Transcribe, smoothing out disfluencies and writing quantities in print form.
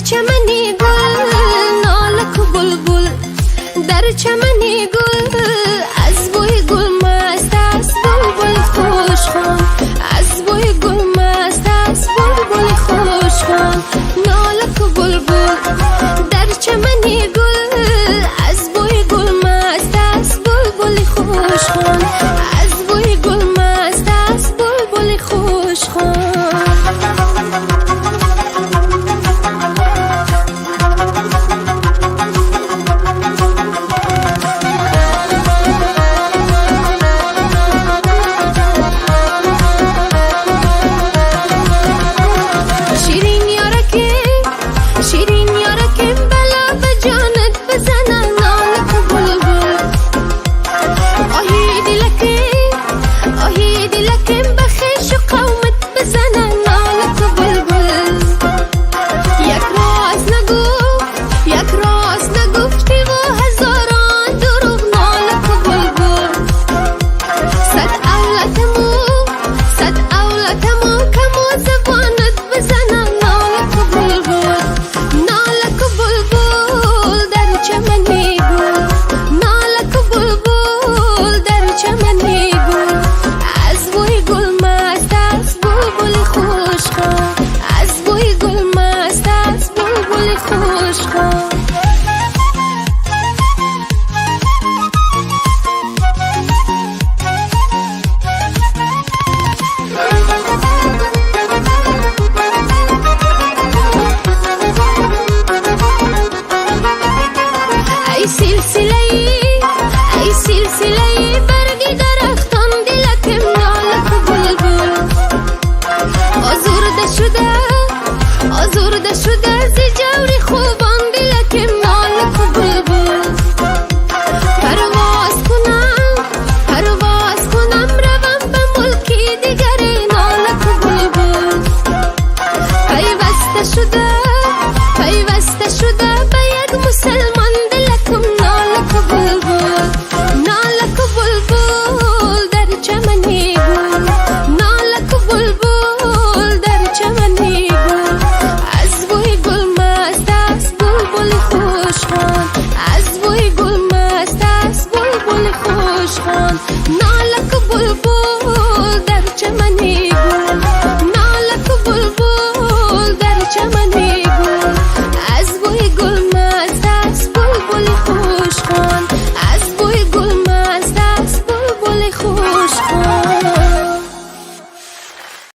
چمنی گل نالک بلبل در چمنی گل از بوی گل مست است بلبل خوشخوان از بوی گل مست است بلبل خوشخوان نالک بلبل در چمنی گل از بوی گل مست است بلبل خوشخوان از بوی گل مست است بلبل خوشخوان